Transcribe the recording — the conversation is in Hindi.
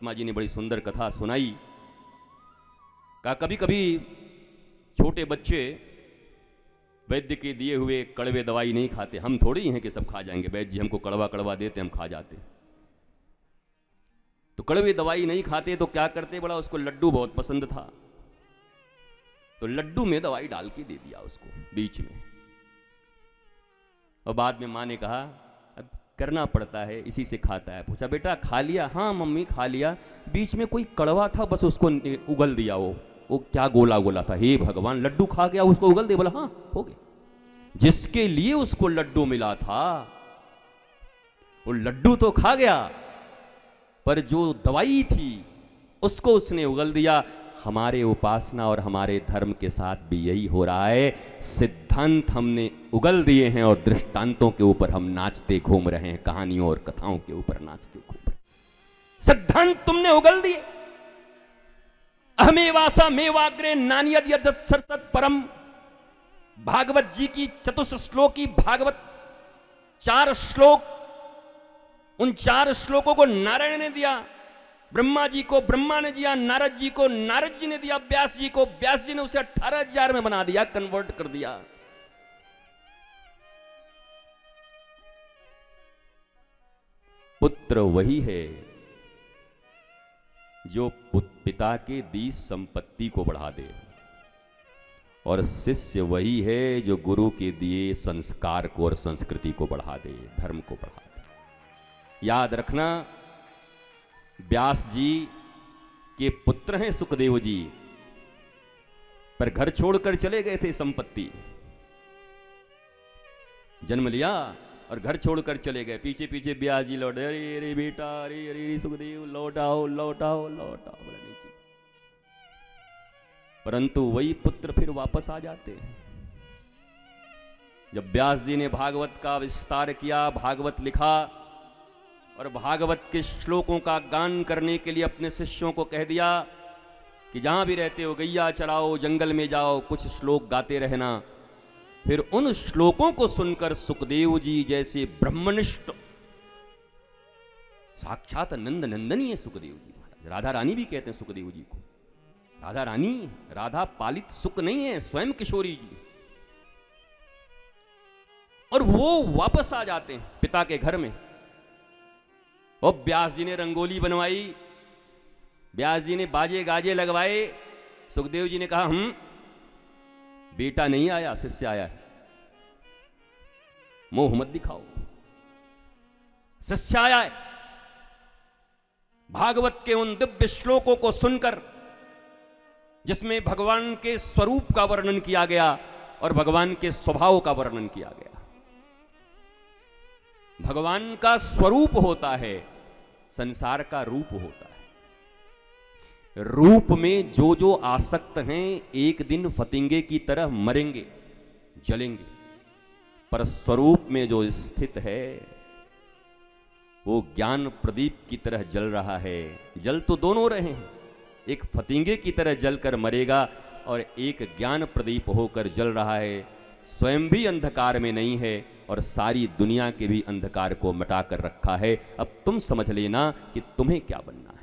महात्मा जी ने बड़ी सुंदर कथा सुनाई। कहा कभी कभी छोटे बच्चे वैद्य के दिए हुए कड़वे दवाई नहीं खाते। हम थोड़ी ही हैं कि सब खा जाएंगे, वैद्य जी हमको कड़वा कड़वा देते हम खा जाते। तो कड़वे दवाई नहीं खाते तो क्या करते, बड़ा उसको लड्डू बहुत पसंद था, तो लड्डू में दवाई डाल के दे दिया उसको बीच में। और बाद में माँ ने कहा अब करना पड़ता है, इसी से खाता है। पूछा बेटा खा लिया? हाँ मम्मी खा लिया, बीच में कोई कड़वा था बस उसको उगल दिया। वो क्या गोला गोला था, हे भगवान लड्डू खा गया उसको उगल दे। बोला हाँ हो गया। जिसके लिए उसको लड्डू मिला था वो लड्डू तो खा गया, पर जो दवाई थी उसको उसने उगल दिया। हमारे उपासना और हमारे धर्म के साथ भी यही हो रहा है। सिद्धांत हमने उगल दिए हैं और दृष्टांतों के ऊपर हम नाचते घूम रहे हैं, कहानियों और कथाओं के ऊपर नाचते घूम रहे हैं। सिद्धांत तुमने उगल दिए। अहमेवासा मेवाग्रे नान्यद यद्यत् सरसत परम। भागवत जी की चतुश्लोकी भागवत 4 श्लोक, उन 4 श्लोकों को नारायण ने दिया, ब्रह्मा जी को ब्रह्मा ने दिया, नारद जी को नारद जी ने दिया, व्यास जी को व्यास जी ने उसे 18,000 में बना दिया, कन्वर्ट कर दिया। पुत्र वही है जो पिता के दी संपत्ति को बढ़ा दे, और शिष्य वही है जो गुरु के दिए संस्कार को और संस्कृति को बढ़ा दे, धर्म को बढ़ा दे। याद रखना, व्यास जी के पुत्र हैं सुखदेव जी, पर घर छोड़कर चले गए थे, संपत्ति जन्म लिया और घर छोड़कर चले गए। पीछे पीछे व्यास जी लौटे, अरे अरे बेटा, अरे अरे सुखदेव लौट आओ लौट आओ लौट आओ, बोला नीचे। परंतु वही पुत्र फिर वापस आ जाते हैं। जब व्यास जी ने भागवत का विस्तार किया, भागवत लिखा और भागवत के श्लोकों का गान करने के लिए अपने शिष्यों को कह दिया कि जहां भी रहते हो गैया चराओ, जंगल में जाओ, कुछ श्लोक गाते रहना। फिर उन श्लोकों को सुनकर सुखदेव जी जैसे ब्रह्मनिष्ठ, साक्षात नंद नंदनी है सुखदेव जी महाराज। राधा रानी भी कहते हैं सुखदेव जी को, राधा रानी, राधा पालित सुख नहीं है, स्वयं किशोरी जी। और वो वापस आ जाते हैं पिता के घर में। और व्यास जी ने रंगोली बनवाई, व्यास जी ने बाजे गाजे लगवाए। सुखदेव जी ने कहा बेटा नहीं आया, शिष्य आया है, मोह मत दिखाओ, शिष्य आया है। भागवत के उन दिव्य श्लोकों को सुनकर जिसमें भगवान के स्वरूप का वर्णन किया गया और भगवान के स्वभाव का वर्णन किया गया। भगवान का स्वरूप होता है, संसार का रूप होता है। रूप में जो जो आसक्त हैं एक दिन फतिंगे की तरह मरेंगे, जलेंगे, पर स्वरूप में जो स्थित है वो ज्ञान प्रदीप की तरह जल रहा है। जल तो दोनों रहे हैं, एक फतिंगे की तरह जलकर मरेगा और एक ज्ञान प्रदीप होकर जल रहा है। स्वयं भी अंधकार में नहीं है और सारी दुनिया के भी अंधकार को मिटाकर रखा है। अब तुम समझ लेना कि तुम्हें क्या बनना है।